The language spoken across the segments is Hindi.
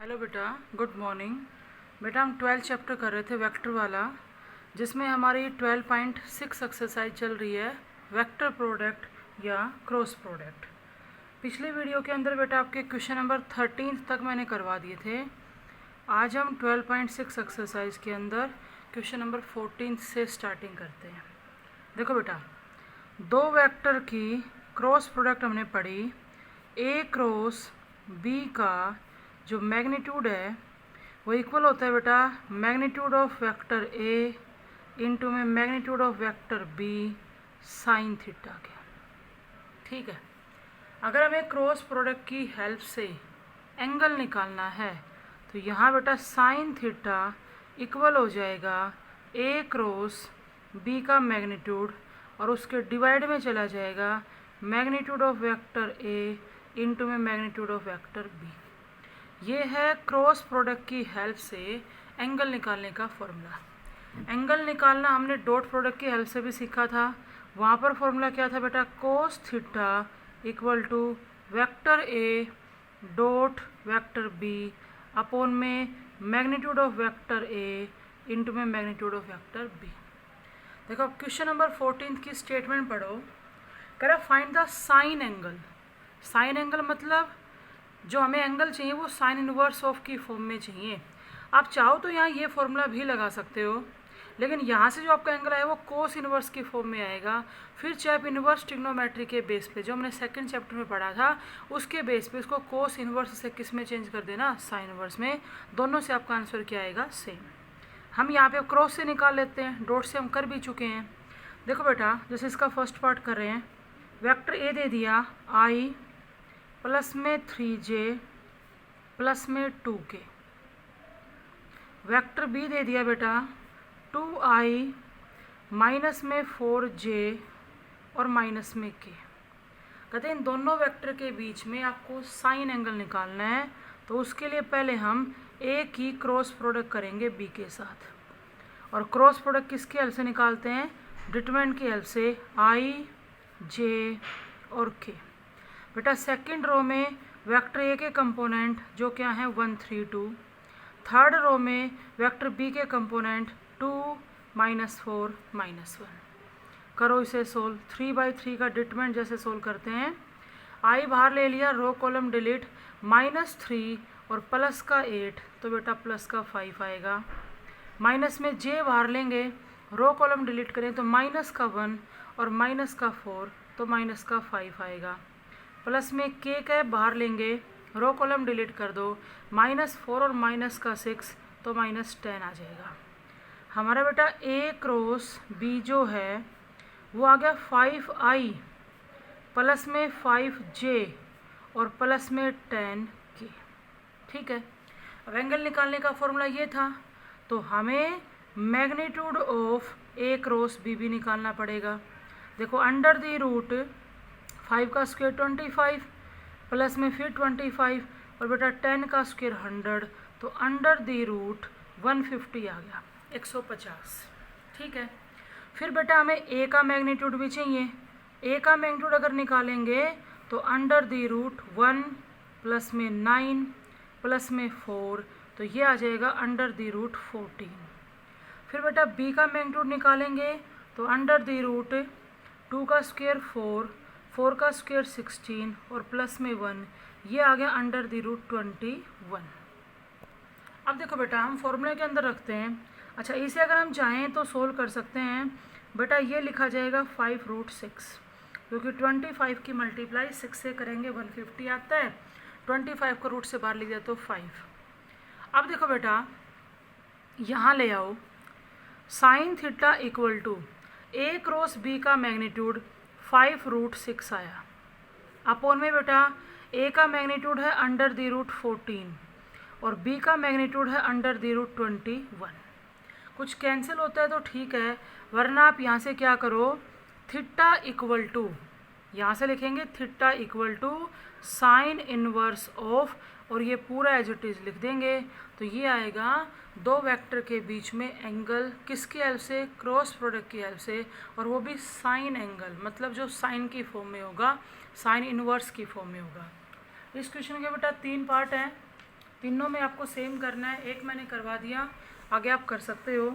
हेलो बेटा, गुड मॉर्निंग। बेटा हम 12 चैप्टर कर रहे थे वेक्टर वाला, जिसमें हमारी 12.6 एक्सरसाइज चल रही है वेक्टर प्रोडक्ट या क्रॉस प्रोडक्ट। पिछले वीडियो के अंदर बेटा आपके क्वेश्चन नंबर 13 तक मैंने करवा दिए थे। आज हम 12.6 एक्सरसाइज के अंदर क्वेश्चन नंबर 14 से स्टार्टिंग करते हैं। देखो बेटा, दो वेक्टर की क्रॉस प्रोडक्ट हमने पढ़ी। ए क्रॉस बी का जो मैग्नीट्यूड है वो इक्वल होता है बेटा magnitude of vector A into में magnitude of vector B sine theta के। ठीक है, अगर हमें क्रॉस प्रोडक्ट की हेल्प से एंगल निकालना है तो यहाँ बेटा साइन थीटा इक्वल हो जाएगा ए क्रॉस बी का मैग्नीट्यूड और उसके डिवाइड में चला जाएगा magnitude of vector A into में मैग्नीट्यूड ऑफ वेक्टर बी। ये है क्रॉस प्रोडक्ट की हेल्प से एंगल निकालने का फॉर्मूला। एंगल निकालना हमने डॉट प्रोडक्ट की हेल्प से भी सीखा था। वहाँ पर फॉर्मूला क्या था बेटा, cos theta equal to vector A dot vector B upon में magnitude of vector A into में मैग्नीट्यूड ऑफ वेक्टर बी। देखो अब क्वेश्चन नंबर 14 की स्टेटमेंट पढ़ो। कह रहा find the sign angle. Sign angle मतलब जो हमें एंगल चाहिए वो साइन इनवर्स ऑफ की फॉर्म में चाहिए। आप चाहो तो यहाँ ये फॉर्मूला भी लगा सकते हो, लेकिन यहाँ से जो आपका एंगल है वो कोस इनवर्स की फॉर्म में आएगा। फिर चाहे आप इनवर्स ट्रिग्नोमेट्री के बेस पे जो हमने सेकंड चैप्टर में पढ़ा था उसके बेस पे इसको कोस इनवर्स से किस में चेंज कर देना, साइन इनवर्स में। दोनों से आपका आंसर क्या आएगा, सेम। हम यहाँ पे क्रॉस से निकाल लेते हैं, डॉट से हम कर भी चुके हैं। देखो बेटा, जैसे इसका फर्स्ट पार्ट कर रहे हैं, वेक्टर ए दे दिया आई प्लस में 3j प्लस में 2k। वेक्टर बी दे दिया बेटा 2i माइनस में 4j और माइनस में k। कहते हैं इन दोनों वेक्टर के बीच में आपको साइन एंगल निकालना है, तो उसके लिए पहले हम a की क्रॉस प्रोडक्ट करेंगे b के साथ। और क्रॉस प्रोडक्ट किसकी हेल्प से निकालते हैं, डिटरमिनेंट की हेल्प से i j और k। बेटा सेकंड रो में वेक्टर ए के कंपोनेंट जो क्या है 1 3 2। थर्ड रो में वेक्टर बी के कंपोनेंट 2 -4 -1। करो इसे सोल्व। 3/3 का डिटरमिनेंट जैसे सोल्व करते हैं, आई बाहर ले लिया, रो कॉलम डिलीट, -3 और प्लस का 8 तो बेटा प्लस का 5 आएगा। माइनस में जे बाहर लेंगे, रो कॉलम डिलीट करें तो माइनस का 1 और माइनस का 4 तो माइनस का 5 आएगा। प्लस में के का बाहर लेंगे, रो कॉलम डिलीट कर दो, -4 और माइनस का 6 तो -10 आ जाएगा। हमारा बेटा ए क्रॉस बी जो है वो आ गया 5i प्लस में 5j और प्लस में 10k। ठीक है, अब एंगल निकालने का फॉर्मूला ये था, तो हमें magnitude of A cross B भी निकालना पड़ेगा। देखो अंडर द रूट 5 का स्क्वायर 25 प्लस में फिर 25 और बेटा 10 का स्क्वायर 100 तो अंडर द रूट 150 आ गया, 150। ठीक है, फिर बेटा हमें ए का मैग्नीट्यूड भी चाहिए। ए का मैग्नीट्यूड अगर निकालेंगे तो अंडर द रूट 1 प्लस में 9 प्लस में 4 तो ये आ जाएगा अंडर द रूट 14। फिर बेटा बी का मैग्नीट्यूड निकालेंगे तो अंडर द रूट 2 का स्क्वायर 4 का स्क्वायर 16 और प्लस में 1 ये आ गया अंडर द रूट 21। अब देखो बेटा हम फॉर्मूले के अंदर रखते हैं। अच्छा, इसे अगर हम चाहें तो सोल्व कर सकते हैं। बेटा ये लिखा जाएगा 5√6, क्योंकि 25 की मल्टीप्लाई 6 से करेंगे 150 आता है। 25 को रूट से बाहर लिख दिया तो 5। अब देखो बेटा यहाँ ले आओ, sine theta equal to A cross B का मैग्नीट्यूड 5√6 आया। अपॉन में बेटा ए का मैग्नीट्यूड है अंडर द रूट 14 और बी का मैग्नीट्यूड है अंडर द रूट 21। कुछ कैंसिल होता है तो ठीक है, वरना आप यहाँ से क्या करो, थीटा इक्वल टू, यहाँ से लिखेंगे theta equal to sine inverse of, और ये पूरा एज इट इज़ लिख देंगे। तो ये आएगा दो वेक्टर के बीच में एंगल किसकी हेल्प से, क्रॉस प्रोडक्ट की हेल्प से, और वो भी साइन एंगल, मतलब जो साइन की फॉर्म में होगा, साइन इनवर्स की फॉर्म में होगा। इस क्वेश्चन के बेटा 3 पार्ट हैं। तीनों में आपको सेम करना है, एक मैंने करवा दिया, आगे आप कर सकते हो।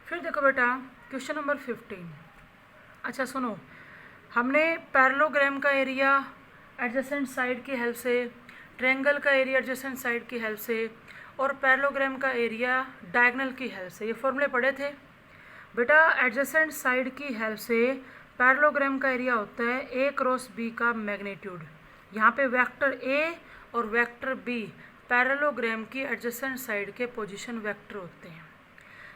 फिर देखो बेटा क्वेश्चन नंबर 15। अच्छा सुनो, हमने पैरेललोग्राम का एरिया एडजेसेंट साइड की हेल्प से, ट्रायंगल का एरिया एडजेसेंट साइड की हेल्प से और पैरेललोग्राम का एरिया डायगोनल की हेल्प से ये फॉर्मूले पढ़े थे बेटा। एडजेसेंट साइड की हेल्प से पैरेललोग्राम का एरिया होता है ए क्रॉस बी का मैग्नीट्यूड। यहाँ पे वेक्टर ए और वेक्टर बी पैरेललोग्राम की एडजेसेंट साइड के पोजीशन वेक्टर होते हैं।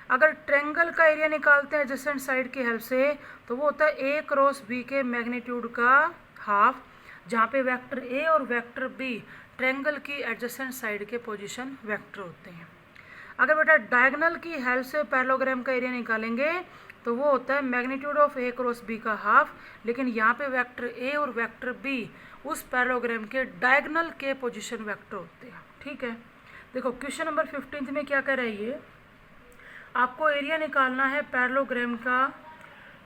अगर ट्रायंगल का एरिया निकालते हैं एडजेसेंट साइड की हेल्प से तो वो होता है ए क्रॉस बी के मैग्नीट्यूड का हाफ, जहाँ पे वेक्टर ए और वेक्टर बी ट्रायंगल की एडजेसेंट साइड के पोजीशन वेक्टर होते हैं। अगर बेटा डायगोनल की हेल्प से पैरेललोग्राम का एरिया निकालेंगे तो वो होता है magnitude of A cross B का हाफ, लेकिन यहाँ पे वेक्टर ए और वेक्टर बी उस पैरेललोग्राम के डायगोनल के पोजीशन वेक्टर होते हैं। ठीक है, देखो क्वेश्चन नंबर 15 में क्या कह रहा है ये, आपको एरिया निकालना है पैरेललोग्राम का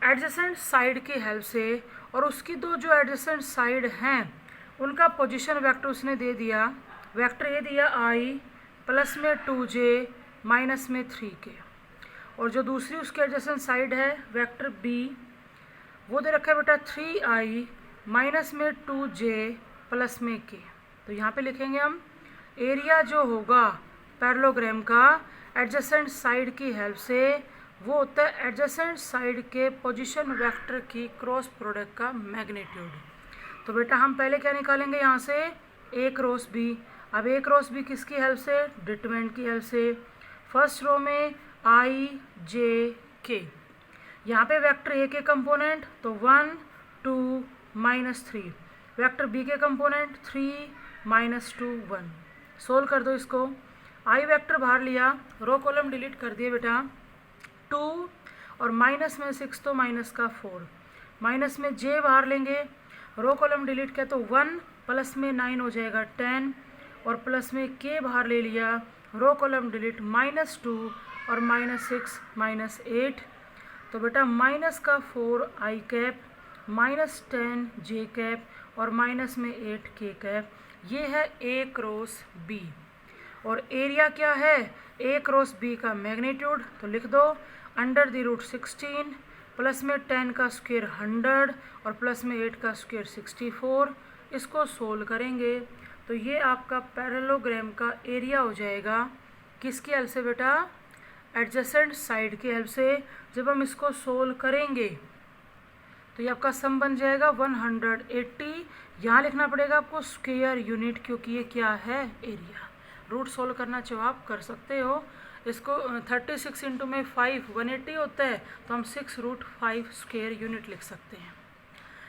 एडजेसेंट साइड की हेल्प से और उसकी दो जो एडजेसेंट साइड हैं उनका पोजीशन वेक्टर उसने दे दिया। वेक्टर ए दिया आई प्लस में 2j माइनस में 3k, और जो दूसरी उसकी एडजेसेंट साइड है वेक्टर बी वो दे रखा है बेटा 3i माइनस में 2j प्लस में k। तो यहाँ पे लिखेंगे हम एरिया जो होगा पैरेललोग्राम का एडजेसेंट साइड की हेल्प से वो होता है एडजेसेंट साइड के पोजीशन वेक्टर की क्रॉस प्रोडक्ट का मैग्नीट्यूड। तो बेटा हम पहले क्या निकालेंगे यहाँ से ए क्रॉस बी। अब ए क्रॉस बी किसकी हेल्प से, डिटरमिनेंट की हेल्प से। फर्स्ट रो में आई जे के, यहाँ पे वेक्टर ए के कंपोनेंट तो 1 2 -3, वेक्टर बी के कंपोनेंट 3 -2 1। सोल्व कर दो इसको, आई वेक्टर बाहर लिया, रो कॉलम डिलीट कर दिए बेटा, 2 और माइनस में 6 तो माइनस का 4, माइनस में जे बाहर लेंगे, रो कॉलम डिलीट किया तो 1 प्लस में 9 हो जाएगा 10 और प्लस में के बाहर ले लिया, रो कॉलम डिलीट -2 और -6 -8। तो बेटा माइनस का 4 आई कैप -10 जे कैप और माइनस में 8 के कैप। ये है ए क्रॉस बी और एरिया क्या है ए क्रॉस बी का मैग्नीट्यूड। तो लिख दो अंडर द रूट 16 प्लस में 10 का स्क्वायर 100 और प्लस में 8 का स्क्वायर 64। इसको सोल्व करेंगे तो ये आपका पैरेललोग्राम का एरिया हो जाएगा किसकी हेल्प से बेटा, एडजेसेंट साइड की हेल्प से। जब हम इसको सोल्व करेंगे तो ये आपका सम बन जाएगा 180। यहाँ लिखना पड़ेगा आपको स्क्वायर यूनिट क्योंकि ये क्या है एरिया। रूट सोल्व करना चाहो आप कर सकते हो। इसको 36 इंटू में 5 180 होता है तो हम 6√5 स्क्वायर यूनिट लिख सकते हैं।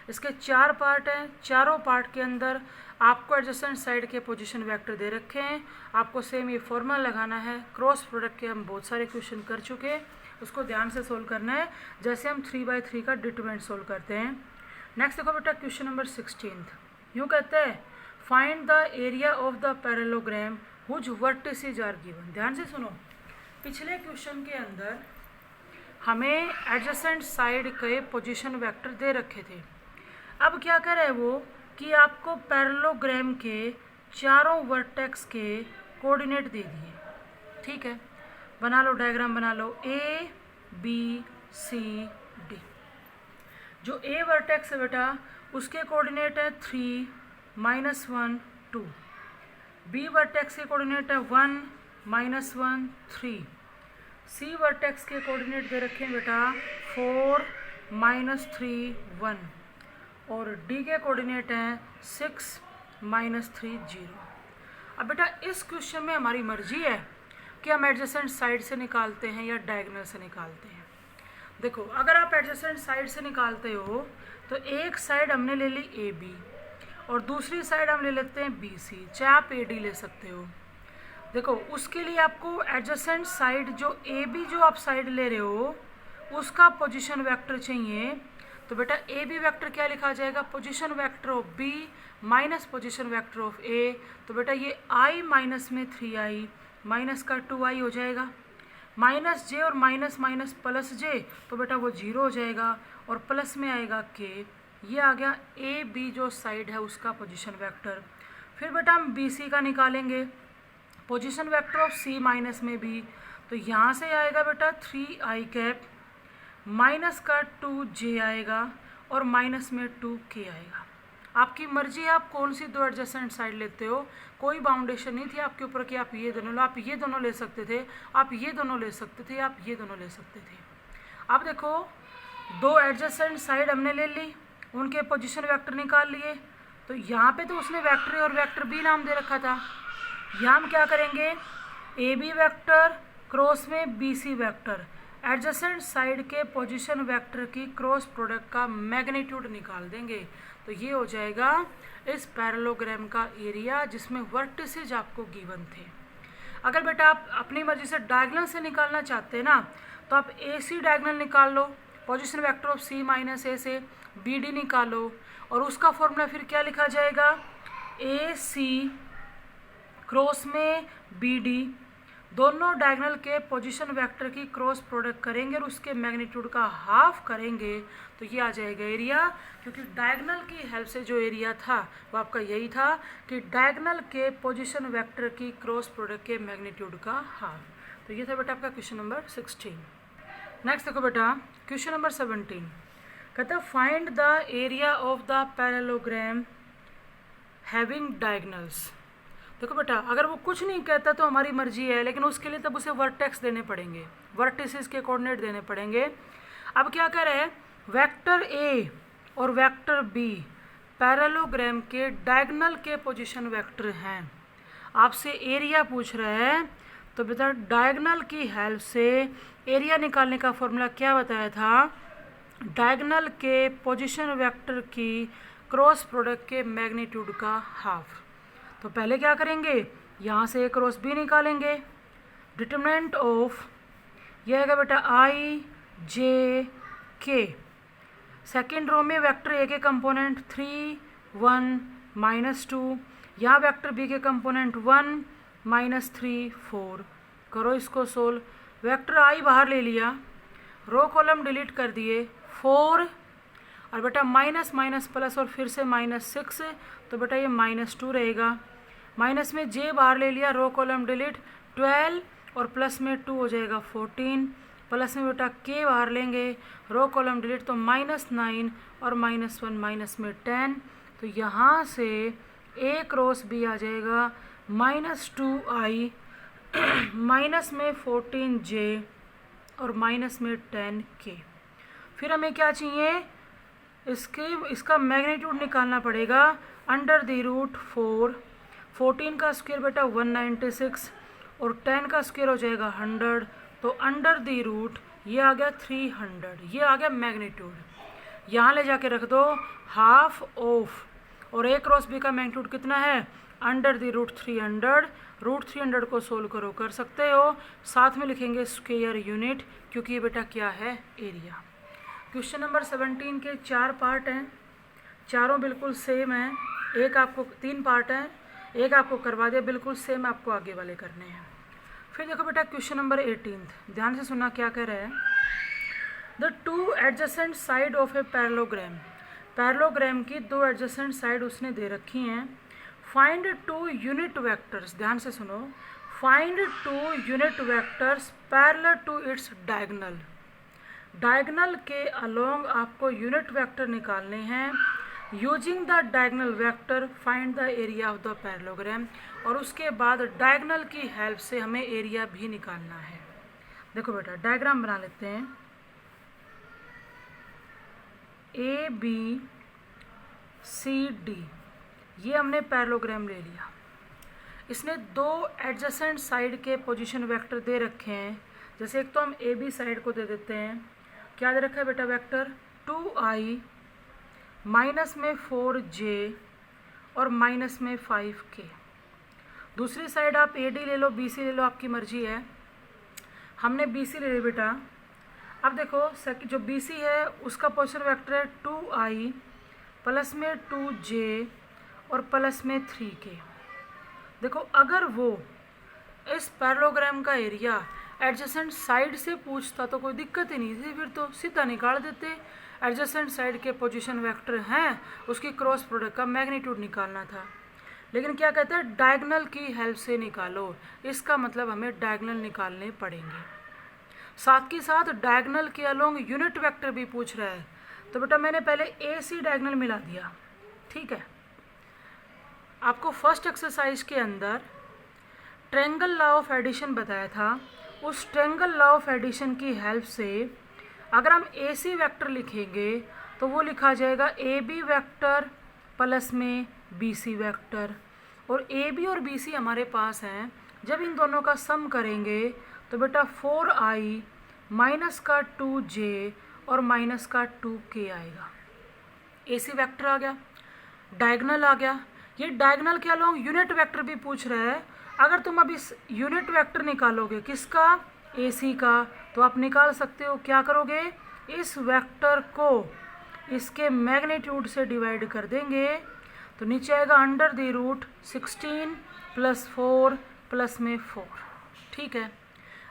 इसके 4 पार्ट हैं, चारों पार्ट के अंदर आपको एडजेसेंट साइड के पोजीशन वेक्टर दे रखे हैं। आपको सेम ये फॉर्मूला लगाना है। क्रॉस प्रोडक्ट के हम बहुत सारे क्वेश्चन कर चुके हैं, उसको ध्यान से सोल्व करना है जैसे हम 3/3 का डिटरमिनेंट सोल्व करते हैं। नेक्स्ट देखो बेटा क्वेश्चन नंबर 16 यूँ कहते हैं find the area of the parallelogram which vertices are given. ध्यान से सुनो, पिछले क्वेश्चन के अंदर हमें एडजेसेंट साइड के पोजीशन वेक्टर दे रखे थे। अब क्या कर रहा है वो कि आपको पैरेललोग्राम के चारों वर्टेक्स के कोऑर्डिनेट दे दिए। ठीक है, बना लो डायग्राम बना लो ए बी सी डी। जो ए वर्टेक्स है बेटा उसके कोऑर्डिनेट है 3 -1 2। बी वर्टेक्स के कोऑर्डिनेट है 1 -1 3। सी वर्टेक्स के कोऑर्डिनेट दे रखे हैं बेटा 4 -3 1 और डी के कोऑर्डिनेट हैं 6 -3 0। अब बेटा इस क्वेश्चन में हमारी मर्जी है कि हम एडजेसेंट साइड से निकालते हैं या डायगोनल से निकालते हैं। देखो अगर आप एडजेसेंट साइड से निकालते हो तो एक साइड हमने ले ली ए बी और दूसरी साइड हम ले लेते हैं बी सी, चाहे आप ए डी ले सकते हो। देखो उसके लिए आपको एडजेसेंट साइड जो ए बी जो आप साइड ले रहे हो उसका पोजीशन वेक्टर चाहिए। तो बेटा ए बी वेक्टर क्या लिखा जाएगा, position vector of B minus position vector of A. तो बेटा ये आई माइनस में 3i माइनस का 2i हो जाएगा, माइनस जे और माइनस माइनस प्लस जे तो बेटा वो 0 हो जाएगा और प्लस में आएगा के। ये आ गया ए बी जो साइड है उसका पोजीशन वेक्टर। फिर बेटा हम बी सी का निकालेंगे position vector of C minus में भी, तो यहाँ से आएगा बेटा 3i कैप, माइनस का 2j आएगा और माइनस में 2k आएगा। आपकी मर्जी है आप कौन सी दो एडजेसेंट साइड लेते हो, कोई बाउंडेशन नहीं थी आपके ऊपर कि आप ये दोनों लो, आप ये दोनों ले सकते थे, आप ये दोनों ले सकते थे, आप ये दोनों ले सकते थे। अब देखो दो एडजेसेंट साइड हमने ले ली, उनके पोजीशन वेक्टर निकाल लिए, तो यहाँ पे तो उसने वेक्टर ए और वेक्टर बी नाम दे रखा था। यहाँ हम क्या करेंगे, ए बी वेक्टर क्रॉस में B C vector, adjacent side के पोजीशन वेक्टर की क्रॉस प्रोडक्ट का मैग्नीट्यूड निकाल देंगे। तो ये हो जाएगा इस पैरेललोग्राम का एरिया जिसमें वर्टिसेज आपको गिवन थे। अगर बेटा आप अपनी मर्जी से डायगोनल से निकालना चाहते हैं ना, तो आप ए सी डायगोनल निकाल लो, position vector of C minus A से बी डी निकालो, और उसका फॉर्मूला फिर क्या लिखा जाएगा, ए सी क्रॉस में बी डी, दोनों डायगोनल के पोजीशन वेक्टर की क्रॉस प्रोडक्ट करेंगे और उसके मैग्नीट्यूड का हाफ करेंगे, तो ये आ जाएगा एरिया। क्योंकि डायगोनल की हेल्प से जो एरिया था वो आपका यही था कि डायगोनल के पोजीशन वेक्टर की क्रॉस प्रोडक्ट के मैग्नीट्यूड का हाफ। तो ये था बेटा आपका क्वेश्चन नंबर 16। नेक्स्ट देखो बेटा क्वेश्चन नंबर 17, कहता है find the area of the parallelogram having diagonals. देखो बेटा अगर वो कुछ नहीं कहता तो हमारी मर्जी है, लेकिन उसके लिए तब उसे वर्टेक्स देने पड़ेंगे, वर्टिसेस के कोऑर्डिनेट देने पड़ेंगे। अब क्या कह रहे हैं, वेक्टर ए और वेक्टर बी पैरेललोग्राम के डायगोनल के पोजीशन वेक्टर हैं, आपसे एरिया पूछ रहे हैं। तो बेटा डायगोनल की हेल्प से एरिया निकालने का फॉर्मूला क्या बताया था, डायगोनल के पोजीशन वेक्टर की क्रॉस प्रोडक्ट के मैग्नीट्यूड का हाफ। तो पहले क्या करेंगे, यहाँ से ए क्रॉस बी निकालेंगे, डिटरमिनेंट ऑफ ये आएगा बेटा आई जे के, सेकेंड रो में वेक्टर ए के कंपोनेंट 3 1 -2, यहाँ वेक्टर बी के कंपोनेंट 1 -3 4। करो इसको सोल्व, वेक्टर आई बाहर ले लिया, रो कॉलम डिलीट कर दिए 4, और बेटा माइनस माइनस प्लस और फिर से -6, तो बेटा ये -2 रहेगा, माइनस में जे बाहर ले लिया, रो कॉलम डिलीट 12 और प्लस में 2 हो जाएगा 14, प्लस में बेटा के बाहर लेंगे, रो कॉलम डिलीट, तो -9 और -1 माइनस में 10, तो यहाँ से ए क्रॉस बी आ जाएगा -2i माइनस में 14j और माइनस में 10k। फिर हमें क्या चाहिए, इसका मैग्नीट्यूड निकालना पड़ेगा, अंडर द रूट 4, 14 का स्क्वायर बेटा 196 और 10 का स्क्वायर हो जाएगा 100, तो अंडर द रूट ये आ गया 300, ये आ गया मैग्नीट्यूड। यहाँ ले जाके रख दो हाफ ऑफ, और ए क्रॉस बी का मैग्नीट्यूड कितना है, अंडर द रूट 300, रूट 300 को सोल्व करो कर सकते हो, साथ में लिखेंगे स्क्वायर यूनिट, क्योंकि ये बेटा क्या है, एरिया। क्वेश्चन नंबर 17 के 4 पार्ट हैं, चारों बिल्कुल सेम हैं, एक आपको 3 पार्ट हैं, एक आपको करवा दिया, बिल्कुल सेम आपको आगे वाले करने हैं। फिर देखो बेटा क्वेश्चन नंबर 18, ध्यान से सुनना क्या कह रहा है, the two adjacent side of a parallelogram, parallelogram की दो एडजेसेंट साइड उसने दे रखी हैं, फाइंड 2 यूनिट वेक्टर्स, ध्यान से सुनो, find 2 unit vectors parallel to its diagonal, diagonal के अलोंग आपको यूनिट वेक्टर निकालने हैं, using the diagonal vector find the area of the parallelogram, और उसके बाद डायगोनल की हेल्प से हमें एरिया भी निकालना है। देखो बेटा डायग्राम बना लेते हैं, ए बी सी डी, ये हमने पैरेललोग्राम ले लिया, इसने दो एडजेसेंट साइड के पोजीशन वेक्टर दे रखे हैं, जैसे एक तो हम ए बी साइड को दे देते हैं, क्या दे रखा है बेटा वेक्टर 2i माइनस में 4j और माइनस में 5k। दूसरी साइड आप ए डी ले लो, बी सी ले लो, आपकी मर्जी है, हमने बी सी ले ली बेटा। अब देखो जो बी सी है उसका पोजीशन वेक्टर है 2i प्लस में 2j और प्लस में 3k। देखो अगर वो इस पैरेललोग्राम का एरिया एडजेसेंट साइड से पूछता तो कोई दिक्कत ही नहीं थी, फिर तो सीधा निकाल देते, एडजेसेंट साइड के पोजीशन वेक्टर हैं, उसकी क्रॉस प्रोडक्ट का मैग्नीट्यूड निकालना था। लेकिन क्या कहते हैं, डायगोनल की हेल्प से निकालो। इसका मतलब हमें डायगोनल निकालने पड़ेंगे। साथ के साथ डायगोनल के अलोंग यूनिट वेक्टर भी पूछ रहा है, तो बेटा मैंने पहले AC डायगोनल मिला दिया। ठीक है, आपको फर्स्ट एक्सरसाइज के अंदर ट्रायंगल लॉ ऑफ एडिशन बताया था। उस ट्रायंगल लॉ ऑफ एडिशन की हेल्प से अगर हम AC वेक्टर लिखेंगे तो वो लिखा जाएगा AB वेक्टर प्लस में BC वेक्टर, और AB और BC हमारे पास हैं। जब इन दोनों का सम करेंगे तो बेटा 4i माइनस का 2j और माइनस का 2k आएगा। AC वेक्टर आ गया, डायगोनल आ गया। ये डायगोनल के अलोंग यूनिट वेक्टर भी पूछ रहा है। अगर तुम अब इस यूनिट वेक्टर निकालोगे किसका, AC का, तो आप निकाल सकते हो। क्या करोगे, इस वेक्टर को इसके मैग्नीट्यूड से डिवाइड कर देंगे तो नीचे आएगा अंडर द रूट 16 + 4 प्लस में 4। ठीक है,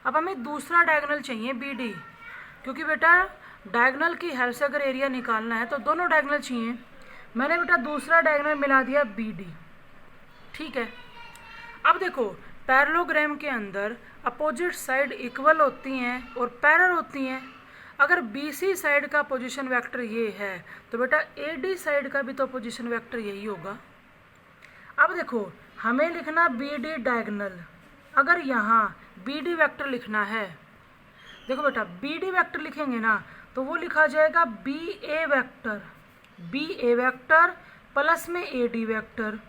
अब हमें दूसरा डायगोनल चाहिए BD, क्योंकि बेटा डायगोनल की हेल्प से अगर एरिया निकालना है तो दोनों डायगोनल चाहिए। मैंने बेटा दूसरा डायगोनल मिला दिया BD। ठीक है, अब देखो पैरेललोग्राम के अंदर अपोजिट साइड इक्वल होती हैं और पैरेलल होती हैं। अगर BC साइड का पोजीशन वेक्टर ये है तो बेटा AD साइड का भी तो पोजीशन वेक्टर यही होगा। अब देखो हमें लिखना BD डायगोनल, अगर यहाँ BD वेक्टर लिखना है, देखो बेटा BD वेक्टर लिखेंगे ना तो वो लिखा जाएगा BA वेक्टर प्लस में AD वेक्टर।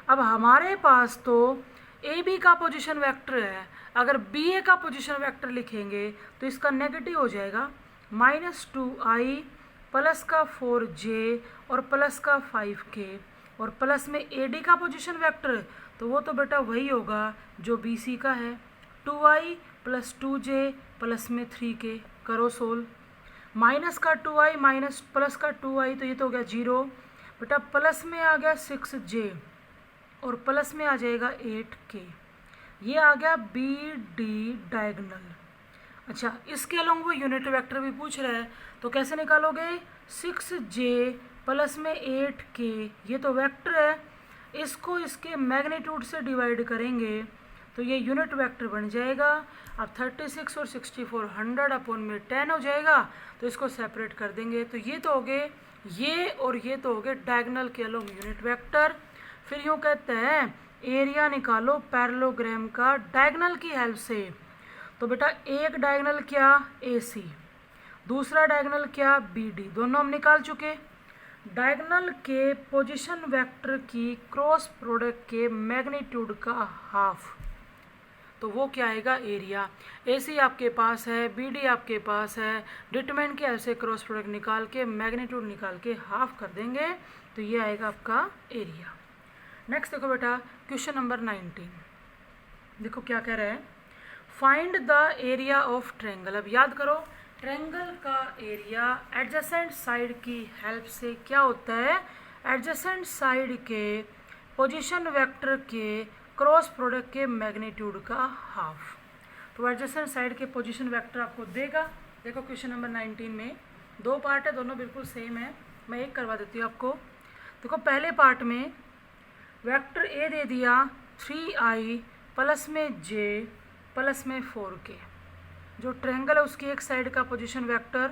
अब हमारे पास तो AB का पोजीशन वेक्टर है, अगर BA का पोजीशन वेक्टर लिखेंगे तो इसका नेगेटिव हो जाएगा, -2i प्लस का 4j और प्लस का 5k, और प्लस में AD का पोजीशन वेक्टर तो वो तो बेटा वही होगा जो BC का है, 2i प्लस 2j प्लस में 3k। करो सोल्व, माइनस का 2i माइनस प्लस का 2i तो ये तो हो गया 0, बेटा प्लस में आ गया 6j और प्लस में आ जाएगा 8k। ये आ गया BD डायगोनल। अच्छा, इसके अलोंग वो यूनिट वेक्टर भी पूछ रहा है, तो कैसे निकालोगे, 6j प्लस में 8k, ये तो वेक्टर है, इसको इसके मैग्नीट्यूड से डिवाइड करेंगे तो ये यूनिट वेक्टर बन जाएगा। अब 36 और 64 100/10 हो जाएगा, तो इसको सेपरेट कर देंगे तो ये तो हो गए ये और ये तो हो गए डायगोनल के अलोंग यूनिट वेक्टर। फिर यूँ कहते हैं एरिया निकालो पैरेललोग्राम का डायगोनल की हेल्प से। तो बेटा एक डायगोनल क्या AC, दूसरा डायगोनल क्या BD, दोनों हम निकाल चुके। डायगोनल के पोजीशन वेक्टर की क्रॉस प्रोडक्ट के मैग्नीट्यूड का हाफ, तो वो क्या आएगा, एरिया। AC आपके पास है, BD आपके पास है, डिटरमिनेंट के ऐसे क्रॉस प्रोडक्ट निकाल के मैग्नीट्यूड निकाल के हाफ कर देंगे तो ये आएगा आपका एरिया। नेक्स्ट देखो बेटा क्वेश्चन नंबर 19, देखो क्या कह रहा है, find the area of triangle. अब याद करो ट्रायंगल का एरिया एडजेसेंट साइड की हेल्प से क्या होता है, एडजेसेंट साइड के पोजीशन वेक्टर के क्रॉस प्रोडक्ट के मैग्नीट्यूड का हाफ। तो एडजेसेंट साइड के पोजीशन वेक्टर आपको देगा। देखो क्वेश्चन नंबर 19 में 2 पार्ट है, दोनों बिल्कुल सेम है, मैं एक करवा देती हूँ आपको। देखो पहले पार्ट में वेक्टर A दे दिया 3i प्लस में j प्लस में 4k, जो ट्रायंगल है उसकी एक साइड का पोजीशन वेक्टर,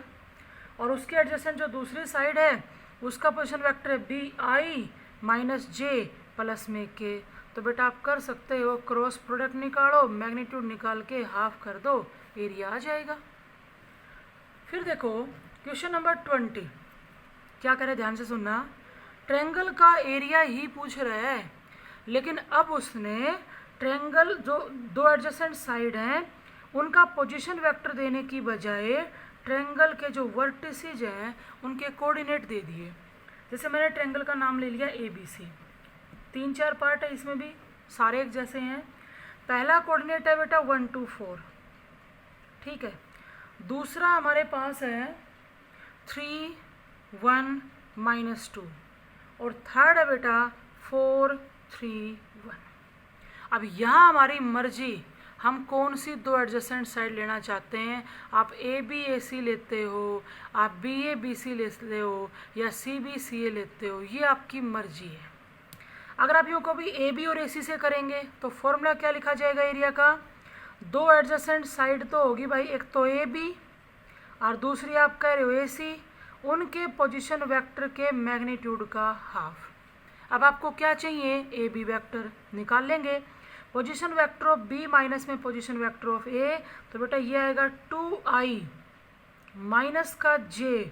और उसके एडजेसेंट जो दूसरी साइड है उसका पोजीशन वेक्टर है bi माइनस j प्लस में k। तो बेटा आप कर सकते हो, क्रॉस प्रोडक्ट निकालो, मैग्नीट्यूड निकाल के हाफ कर दो, एरिया आ जाएगा। फिर देखो क्वेश्चन नंबर 20 क्या करे, ध्यान से सुनना। ट्रायंगल का एरिया ही पूछ रहा है, लेकिन अब उसने ट्रायंगल जो 2 एडजेसेंट साइड हैं उनका पोजीशन वेक्टर देने की बजाय ट्रायंगल के जो वर्टिसेज हैं उनके कोऑर्डिनेट दे दिए। जैसे मैंने ट्रायंगल का नाम ले लिया ABC, 3-4 पार्ट है, इसमें भी सारे एक जैसे हैं। पहला कोऑर्डिनेट है बेटा 1 2 4, ठीक है। दूसरा हमारे पास है 3 1 -2, और थर्ड है बेटा 4 3 1। अब यहाँ हमारी मर्जी, हम कौन सी 2 एडजेसेंट साइड लेना चाहते हैं। आप AB AC लेते हो, आप BA BC लेते हो, या CB CA लेते हो, ये आपकी मर्जी है। अगर आप यूँ को भी ए बी और ए सी से करेंगे तो फॉर्मूला क्या लिखा जाएगा एरिया का, दो एडजेसेंट साइड तो होगी भाई, एक तो ए बी और दूसरी आप कह रहे हो ए सी, उनके पोजीशन वेक्टर के मैग्नीट्यूड का हाफ। अब आपको क्या चाहिए, ए बी वेक्टर निकाल लेंगे, position vector of B minus में पोजीशन वेक्टर ऑफ ए, तो बेटा ये आएगा 2i माइनस का जे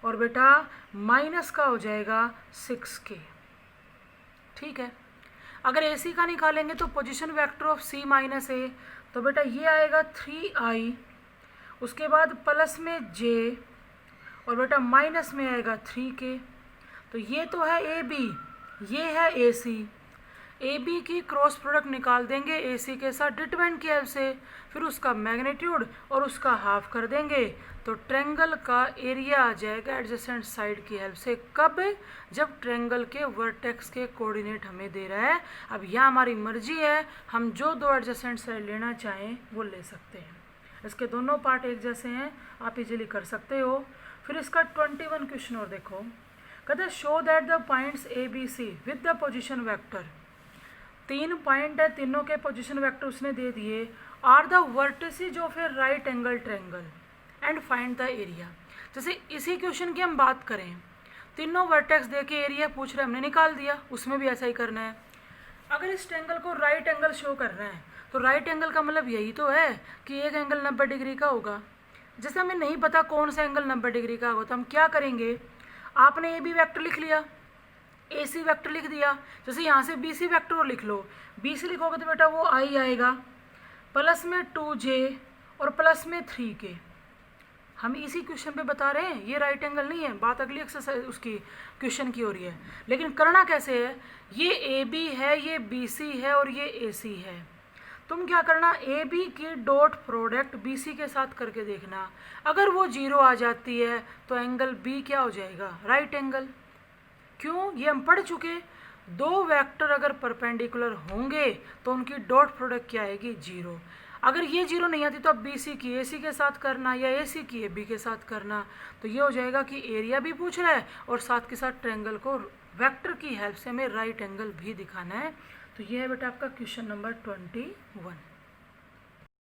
और बेटा माइनस का हो जाएगा 6k। ठीक है, अगर ए सी का निकालेंगे तो position vector of C minus A, तो बेटा ये आएगा 3i, उसके बाद प्लस में जे और बेटा माइनस में आएगा 3k। तो ये तो है ए बी, ये है ए सी, ए बी की क्रॉस प्रोडक्ट निकाल देंगे ए सी के साथ डिटरमिनेंट की हेल्प से, फिर उसका मैग्नीट्यूड और उसका हाफ कर देंगे, तो ट्रायंगल का एरिया आ जाएगा एडजेसेंट साइड की हेल्प से। कब, जब ट्रायंगल के वर्टेक्स के कोऑर्डिनेट हमें दे रहा है। अब यह हमारी मर्जी है, हम जो दो एडजेसेंट साइड लेना चाहें वो ले सकते हैं। इसके दोनों पार्ट एक जैसे हैं, आप इजीली कर सकते हो। फिर इसका 21 क्वेश्चन और देखो, कहते हैं show that the points A B C with the position vector, 3 point है, तीनों के पोजीशन वेक्टर उसने दे दिए, are the vertices of a right angle triangle and find the area. जैसे इसी क्वेश्चन की हम बात करें, तीनों वर्टेक्स दे के एरिया पूछ रहे, हमने निकाल दिया, उसमें भी ऐसा ही करना है। अगर इस ट्रायंगल को राइट एंगल शो करना है तो राइट एंगल का मतलब यही तो है कि एक एंगल 90 डिग्री का होगा। जैसे हमें नहीं पता कौन सा एंगल 90 डिग्री का होगा, तो हम क्या करेंगे, आपने ए बी वैक्टर लिख लिया, ए सी वैक्टर लिख दिया, जैसे यहाँ से बी सी वैक्टर लिख लो, बी सी लिखोगे तो बेटा वो आई आएगा, प्लस में 2j और प्लस में 3k। हम इसी क्वेश्चन पे बता रहे हैं, ये राइट एंगल नहीं है, बात अगली एक्सरसाइज उसकी क्वेश्चन की हो रही है। लेकिन करना कैसे है, ये ए बी है, ये बी सी है और ये ए सी है। तुम क्या करना, ए बी की डॉट प्रोडक्ट बी सी के साथ करके देखना, अगर वो 0 आ जाती है तो एंगल बी क्या हो जाएगा, राइट एंगल। क्यों, ये हम पढ़ चुके, दो वेक्टर अगर परपेंडिकुलर होंगे तो उनकी डॉट प्रोडक्ट क्या आएगी, 0। अगर ये 0 नहीं आती तो अब बी सी की ए सी के साथ करना या ए सी की ए बी के साथ करना, तो ये हो जाएगा कि एरिया भी पूछ रहा है और साथ के साथ ट्रायंगल को वेक्टर की हेल्प से हमें राइट एंगल भी दिखाना है। तो ये है बेटा आपका क्वेश्चन नंबर 21।